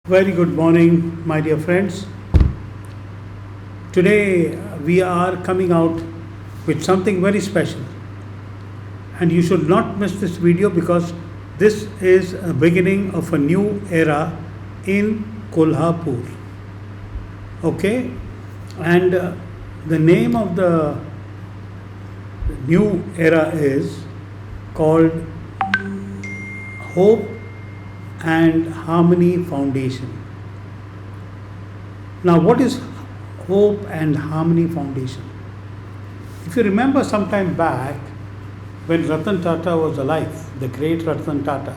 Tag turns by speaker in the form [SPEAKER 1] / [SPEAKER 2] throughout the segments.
[SPEAKER 1] Very good morning, my dear friends. Today we are coming out with something very special, and you should not miss this video because this is a beginning of a new era in Kolhapur. Okay, and the name of the new era is called Hope and Harmony Foundation. Now, what is Hope and Harmony Foundation? If you remember some time back, when Ratan Tata was alive, the great Ratan Tata,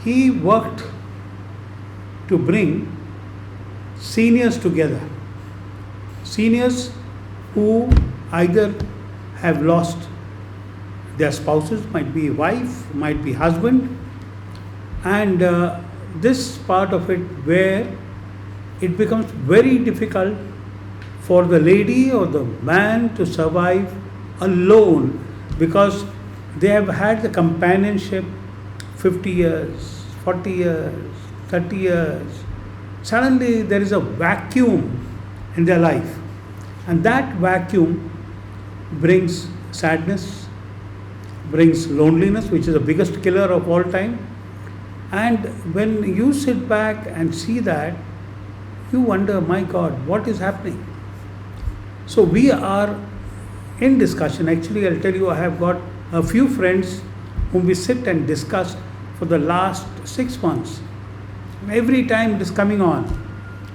[SPEAKER 1] he worked to bring seniors together. Seniors who either have lost their spouses, might be wife, might be husband, and this part of it where it becomes very difficult for the lady or the man to survive alone because they have had the companionship 50 years, 40 years, 30 years. Suddenly there is a vacuum in their life, and that vacuum brings sadness, brings loneliness, which is the biggest killer of all time. And when you sit back and see that, you wonder, my God, what is happening? So we are in discussion. Actually, I'll tell you, I have got a few friends whom we sit and discuss for the last 6 months. Every time it is coming on,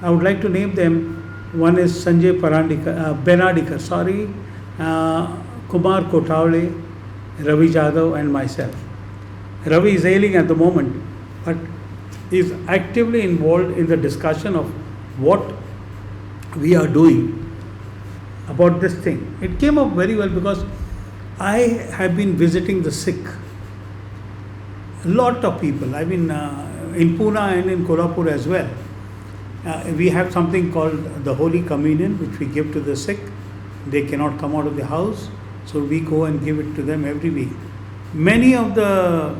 [SPEAKER 1] I would like to name them. One is Sanjay Benadikar, Kumar Kotawale, Ravi Jadhav, and myself. Ravi is ailing at the moment, but is actively involved in the discussion of what we are doing about this thing. It came up very well because I have been visiting the sick. A lot of people. I mean, in Pune and in Kolhapur as well. We have something called the Holy Communion, which we give to the sick. They cannot come out of the house, so we go and give it to them every week. Many of the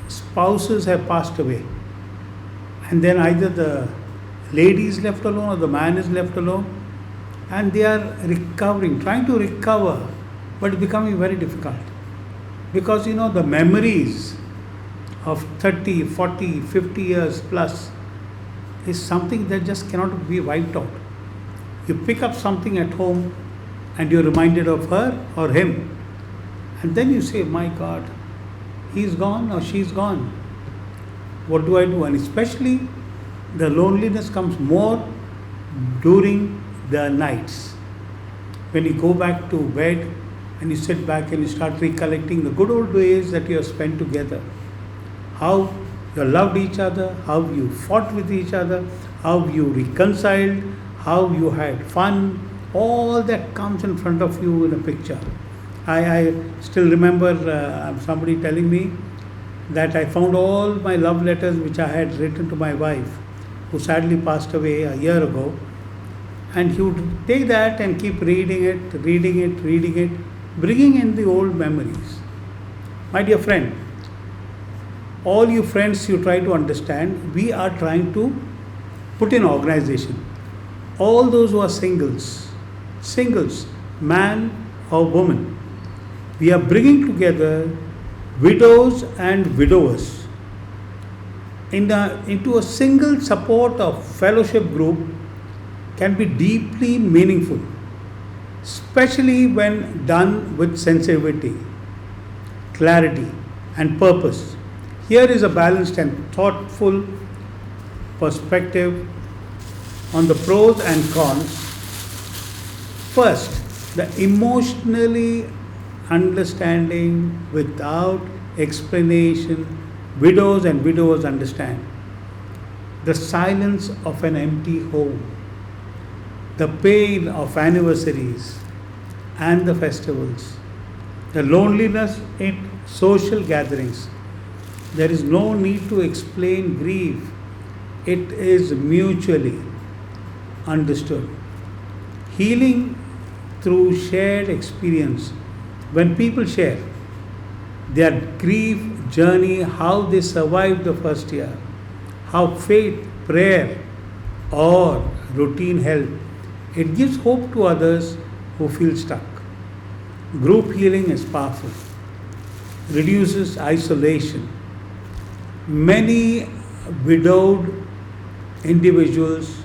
[SPEAKER 1] spouses have passed away, and then either the lady is left alone or the man is left alone, and they are recovering, trying to recover, but it's becoming very difficult because the memories of 30, 40, 50 years plus is something that just cannot be wiped out. You pick up something at home and you're reminded of her or him, and then you say, my God, he's gone or she's gone. What do I do? And especially the loneliness comes more during the nights. When you go back to bed and you sit back and you start recollecting the good old days that you have spent together. How you loved each other, how you fought with each other, how you reconciled, how you had fun. All that comes in front of you in a picture. I still remember somebody telling me that I found all my love letters which I had written to my wife, who sadly passed away a year ago, and he would take that and keep reading it, bringing in the old memories. My dear friend, all you friends, you try to understand, we are trying to put in organization. All those who are singles, man or woman, we are bringing together widows and widowers into a single support of fellowship group can be deeply meaningful, especially when done with sensitivity, clarity, and purpose. Here is a balanced and thoughtful perspective on the pros and cons. First, the emotionally understanding without explanation. Widows and widowers understand the silence of an empty home, the pain of anniversaries and the festivals, the loneliness in social gatherings. There is no need to explain grief. It is mutually understood. Healing through shared experience. When people share their grief journey, how they survived the first year, how faith, prayer, or routine help. It gives hope to others who feel stuck. Group healing is powerful, reduces isolation. Many widowed individuals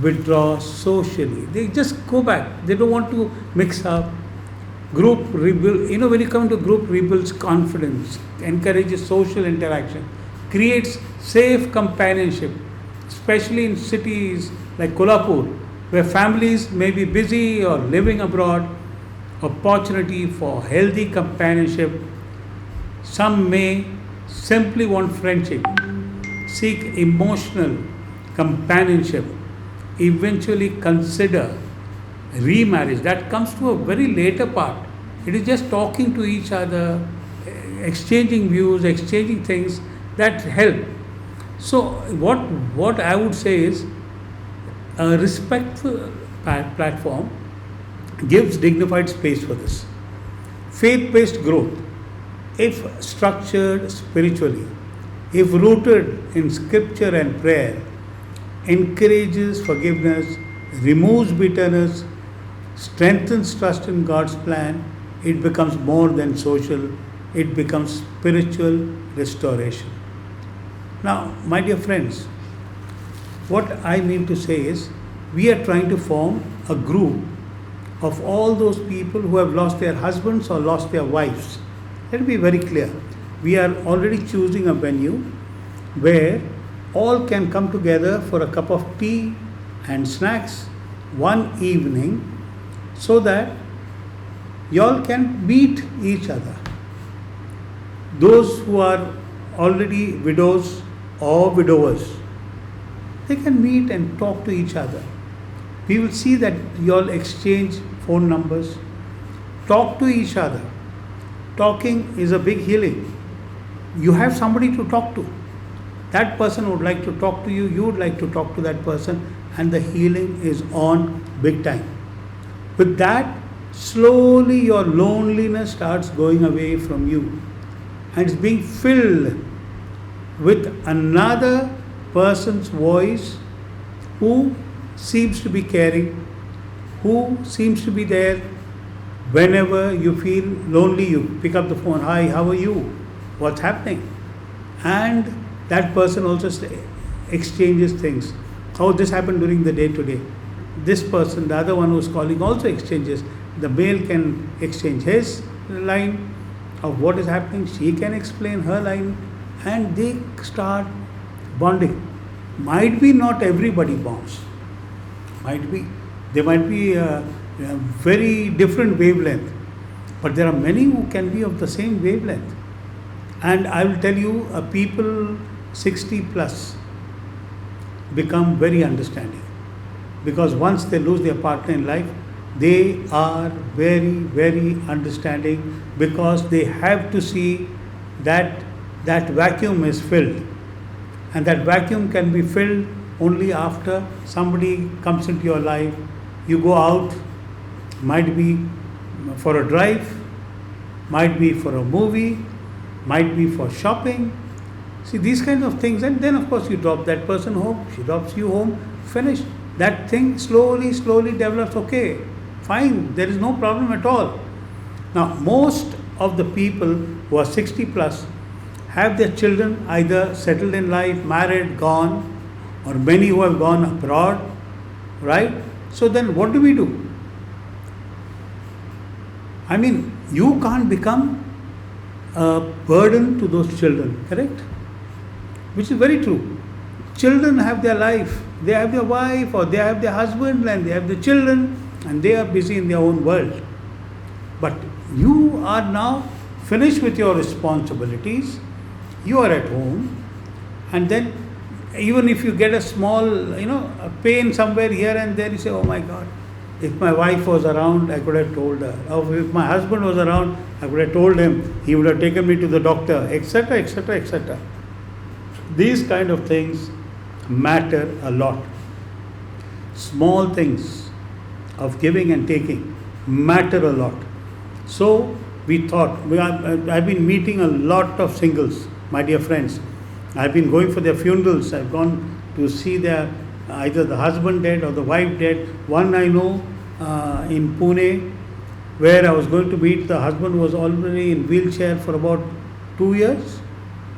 [SPEAKER 1] withdraw socially. They just go back. They don't want to mix up. Group rebuild. When you come to group, rebuilds confidence, encourages social interaction, creates safe companionship, especially in cities like Kolhapur, where families may be busy or living abroad. Opportunity for healthy companionship. Some may simply want friendship, seek emotional companionship, eventually consider remarriage. That comes to a very later part. It is just talking to each other, exchanging views, exchanging things that help. So, what I would say is a respectful platform gives dignified space for this. Faith based growth, if structured spiritually, if rooted in scripture and prayer, encourages forgiveness, removes bitterness, strengthens trust in God's plan, it becomes more than social, it becomes spiritual restoration. Now, my dear friends, what I mean to say is we are trying to form a group of all those people who have lost their husbands or lost their wives. Let me be very clear. We are already choosing a venue where all can come together for a cup of tea and snacks one evening so that y'all can meet each other. Those who are already widows or widowers, they can meet and talk to each other. We will see that you all exchange phone numbers, talk to each other. Talking is a big healing. You have somebody to talk to. That person would like to talk to you, you would like to talk to that person, and the healing is on big time. With that, slowly your loneliness starts going away from you and it's being filled with another person's voice who seems to be caring, who seems to be there. Whenever you feel lonely, you pick up the phone. Hi, how are you? What's happening? And that person also exchanges things. Oh, this happened during the day today. This person, the other one who's calling, also exchanges. The male can exchange his line of what is happening. She can explain her line, and they start bonding. Might be not everybody bonds. Might be they might be a very different wavelength, but there are many who can be of the same wavelength. And I will tell you, people 60 plus become very understanding, because once they lose their partner in life, they are very, very understanding, because they have to see that that vacuum is filled, and that vacuum can be filled only after somebody comes into your life. You go out, might be for a drive, might be for a movie, might be for shopping. See, these kinds of things, and then of course you drop that person home, she drops you home, finished. That thing slowly develops. Okay, fine, there is no problem at all. Now, most of the people who are 60 plus have their children either settled in life, married, gone, or many who have gone abroad, right? So then what do we do? I mean, you can't become a burden to those children, correct? Which is very true. Children have their life, they have their wife, or they have their husband, and they have their children, and they are busy in their own world. But you are now finished with your responsibilities, you are at home, and then even if you get a small, a pain somewhere here and there, you say, oh my God, if my wife was around, I could have told her. Or if my husband was around, I could have told him, he would have taken me to the doctor, etc., etc., etc. These kind of things matter a lot. Small things of giving and taking matter a lot. So we thought, I've been meeting a lot of singles, my dear friends, I've been going for their funerals. I've gone to see their either the husband dead or the wife dead. One I know in Pune, where I was going to meet the husband, was already in wheelchair for about 2 years.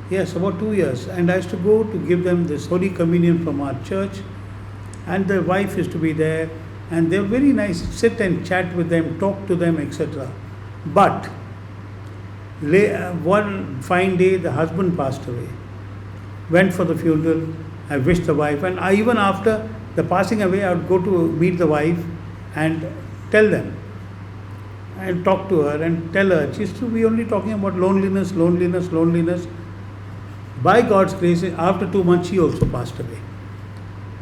[SPEAKER 1] Yes, about 2 years. And I used to go to give them this Holy Communion from our church, and the wife used to be there, and they were very nice. Sit and chat with them, talk to them, etc. But one fine day, the husband passed away. Went for the funeral. I wished the wife, and even after the passing away, I would go to meet the wife and tell them and talk to her and tell her. She used to be only talking about loneliness, loneliness, loneliness. By God's grace, after 2 months, she also passed away.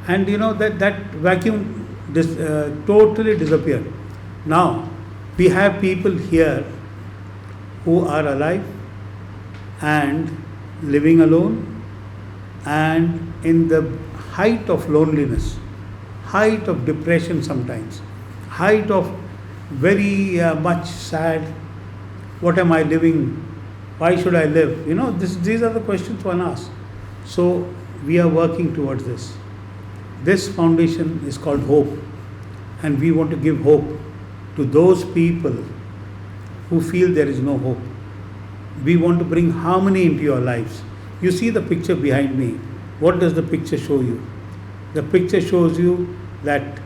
[SPEAKER 1] And that vacuum totally disappeared. Now, we have people here who are alive and living alone and in the height of loneliness, height of depression sometimes, height of very much sad. What am I living? Why should I live? These are the questions one asks. So we are working towards this. This foundation is called Hope, and we want to give hope to those people who feel there is no hope. We want to bring harmony into your lives. You see the picture behind me. What does the picture show you? The picture shows you that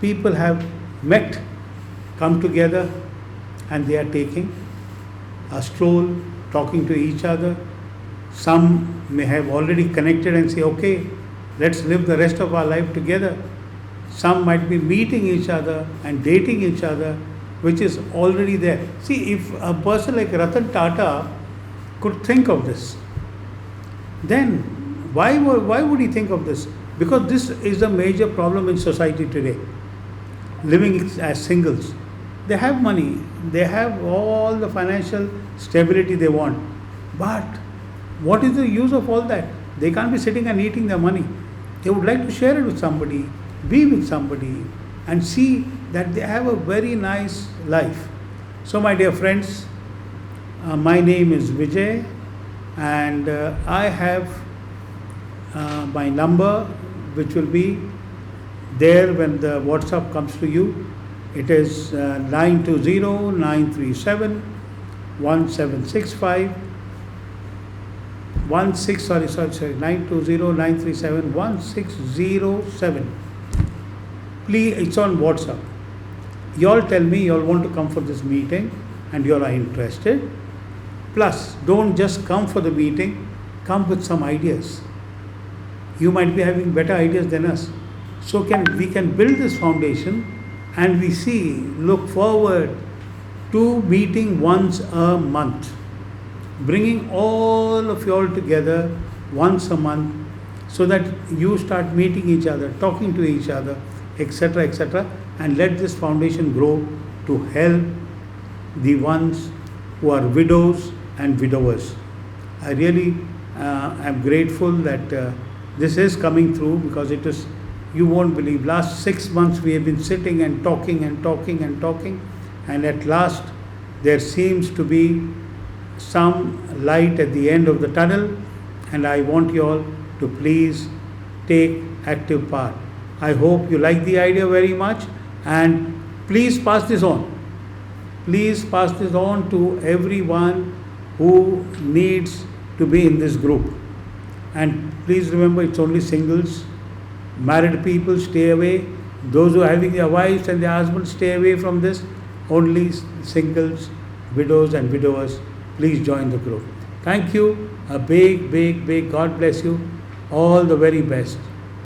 [SPEAKER 1] people have met, come together, and they are taking a stroll, talking to each other. Some may have already connected and say, okay, let's live the rest of our life together. Some might be meeting each other and dating each other, which is already there. See, if a person like Ratan Tata could think of this, then why would he think of this? Because this is a major problem in society today. Living as singles. They have money, they have all the financial stability they want. But what is the use of all that? They can't be sitting and eating their money. They would like to share it with somebody, be with somebody, and see that they have a very nice life. So, my dear friends, my name is Vijay, and I have my number, which will be there when the WhatsApp comes to you. It is 920-937-1765. 920-937-1607. Please, it's on WhatsApp. You all tell me you all want to come for this meeting and you all are interested. Plus, don't just come for the meeting, come with some ideas. You might be having better ideas than us. So we can build this foundation, and we look forward to meeting once a month, bringing all of you all together once a month, so that you start meeting each other, talking to each other, etc., etc., and let this foundation grow to help the ones who are widows and widowers. I really am grateful that this is coming through, because it is, you won't believe, last 6 months we have been sitting and talking and talking and talking, and at last there seems to be some light at the end of the tunnel, and I want you all to please take active part. I hope you like the idea very much, and please pass this on. Please pass this on to everyone who needs to be in this group. And please remember, it's only singles. Married people, stay away. Those who are having their wives and their husbands, stay away from this. Only singles, widows and widowers, please join the group. Thank you. A big, big, big God bless you. All the very best.